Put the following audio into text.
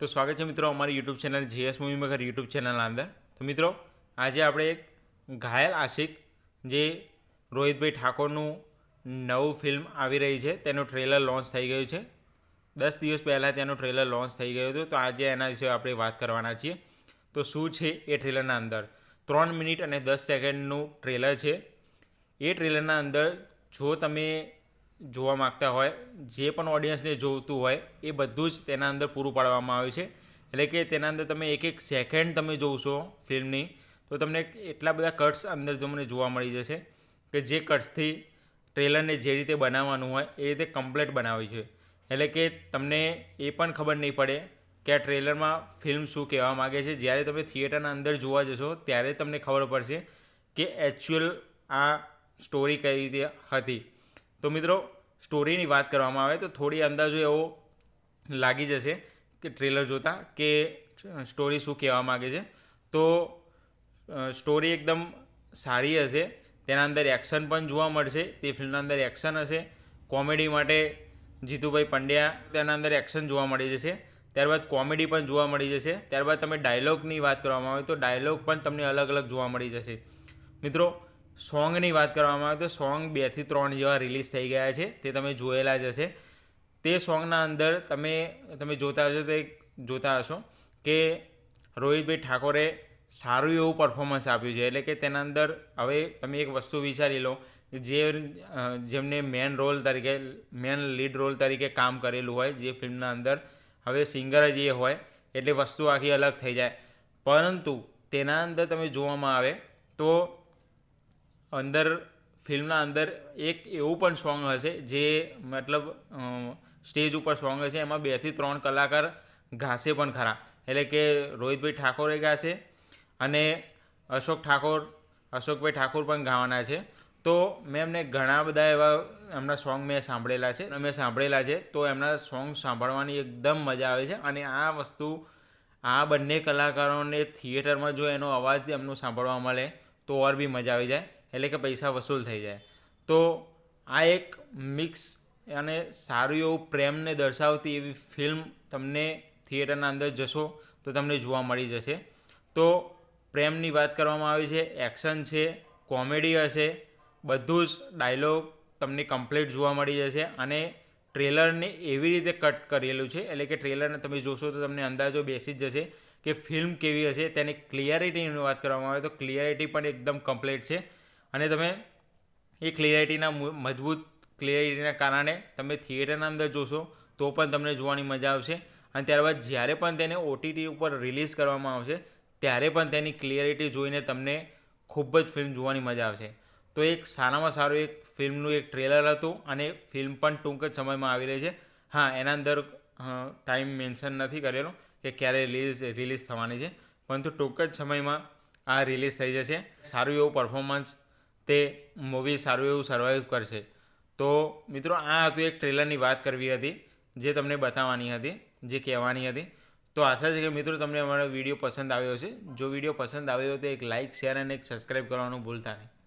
तो स्वागत है मित्रों हमारी YouTube channel GS movie maker YouTube channel अंदर। तो मित्रों आज આપણે એક ઘાયલ આશિક જે રોહિતભાઈ ઠાકોરનું નવું ફિલ્મ આવી રહી છે તેનું ટ્રેલર લોન્ચ થઈ ગયું છે। 10 દિવસ પહેલાં તેનું ટ્રેલર લોન્ચ થઈ ગયું હતું। તો આજે એના વિશે આપણે વાત કરવાના છીએ। તો શું છે એ ટ્રેલરના અંદર 3 મિનિટ અને 10 સેકન્ડનું ટ્રેલર છે। એ ટ્રેલરના અંદર જો તમે જોવા માગતા હોય, જે પણ ઓડિયન્સને જોઈતું હોય એ બધું જ તેના અંદર પૂરું પાડવામાં આવ્યું છે। એટલે કે તેના અંદર તમે એક એક સેકન્ડ તમે જોશો ફિલ્મની તો તમને એટલા બધા કટ્સ અંદર તમને જોવા મળી જશે કે જે કટ્સથી ટ્રેલરને જે રીતે બનાવવાનું હોય એ રીતે કમ્પ્લીટ બનાવી છે। એટલે કે તમને એ પણ ખબર નહીં પડે કે આ ટ્રેલરમાં ફિલ્મ શું કહેવા માગે છે। જ્યારે તમે થિયેટરના અંદર જોવા જશો ત્યારે તમને ખબર પડશે કે એકચ્યુઅલ આ સ્ટોરી કઈ રીતે હતી। તો મિત્રો સ્ટોરીની વાત કરવામાં આવે તો થોડી અંદાજો એવો લાગી જશે કે ટ્રેલર જોતાં કે સ્ટોરી શું કહેવા માગે છે। તો સ્ટોરી એકદમ સારી હશે, તેના અંદર એક્શન પણ જોવા મળશે। તે ફિલ્મના અંદર એક્શન હશે। કોમેડી માટે જીતુભાઈ પંડ્યા તેના અંદર એક્શન જોવા મળી જશે, ત્યારબાદ કોમેડી પણ જોવા મળી જશે। ત્યારબાદ તમે ડાયલોગની વાત કરવામાં આવે તો ડાયલોગ પણ તમને અલગ અલગ જોવા મળી જશે। મિત્રો સોંગની વાત કરવામાં આવે તો સોંગ 2 થી 3 જેવા રિલીઝ થઈ ગયા છે, તે તમે જોયેલા જ હશે। તે સોંગના અંદર તમે જોતા હશો કે રોહિતભાઈ ઠાકોરે સારું એવું પરફોર્મન્સ આપ્યું છે। એટલે કે તેના અંદર હવે તમે એક વસ્તુ વિચારી લો કે જેમને મેન લીડ રોલ તરીકે કામ કરેલું હોય જે ફિલ્મના અંદર, હવે સિંગર જ એ હોય એટલે વસ્તુ આખી અલગ થઈ જાય। પરંતુ તેના અંદર તમે જોવામાં આવે તો અંદર ફિલ્મના અંદર એક એવું પણ સોંગ હશે જે મતલબ સ્ટેજ ઉપર સોંગ હશે, એમાં 2 થી 3 કલાકાર ગાશે પણ ખરા। એટલે કે રોહિતભાઈ ઠાકોરે ગાશે અને અશોકભાઈ ઠાકોર પણ ગાવાના છે। તો મેં એમને ઘણા બધા એવા એમના સોંગ મેં સાંભળેલા છે। તો એમના સોંગ સાંભળવાની એકદમ મજા આવે છે અને આ બંને કલાકારોને થિયેટરમાં જો એનો અવાજ એમનો સાંભળવા મળે તો ઓર બી મજા આવી જાય, એટલે કે પૈસા વસૂલ થઈ જાય। તો આ એક મિક્સ અને સારું એવું પ્રેમને દર્શાવતી એવી ફિલ્મ તમને થિયેટરના અંદર જશો તો તમને જોવા મળી જશે। તો પ્રેમની વાત કરવામાં આવી છે, એક્શન છે, કોમેડી હશે, બધું જ ડાયલોગ તમને કમ્પ્લીટ જોવા મળી જશે અને ટ્રેલરને એવી રીતે કટ કરેલું છે એટલે કે ટ્રેલરને તમે જોશો તો તમને અંદાજો બેસી જ જશે કે ફિલ્મ કેવી હશે। તેની ક્લિયરિટીની વાત કરવામાં આવે તો ક્લિયરિટી પણ એકદમ કમ્પ્લીટ છે અને તમે એ મજબૂત ક્લિયરિટીના કારણે તમે થિયેટરના અંદર જોશો તો પણ તમને જોવાની મજા આવશે। અને ત્યારબાદ જ્યારે પણ તેને ઓટીટી ઉપર રિલીઝ કરવામાં આવશે ત્યારે પણ તેની ક્લિયરિટી જોઈને તમને ખૂબ જ ફિલ્મ જોવાની મજા આવશે। તો એક સારામાં સારું એક ફિલ્મનું એક ટ્રેલર હતું અને ફિલ્મ પણ ટૂંક જ સમયમાં આવી રહી છે। હા, એના અંદર ટાઈમ મેન્શન નથી કરેલો કે ક્યારે રિલીઝ થવાની છે, પરંતુ ટૂંક જ સમયમાં આ રિલીઝ થઈ જશે। સારું એવું પરફોર્મન્સ તે મૂવી સારું એવું સર્વાઈવ કરશે। તો મિત્રો આ હતું એક ટ્રેલરની વાત કરવી હતી, જે તમને બતાવવાની હતી, જે કહેવાની હતી। તો આશા છે કે મિત્રો તમને અમારો વિડીયો પસંદ આવ્યો હશે। જો વિડીયો પસંદ આવ્યો તો એક લાઇક, શેર અને એક સબસ્ક્રાઈબ કરવાનું ભૂલતા નહીં।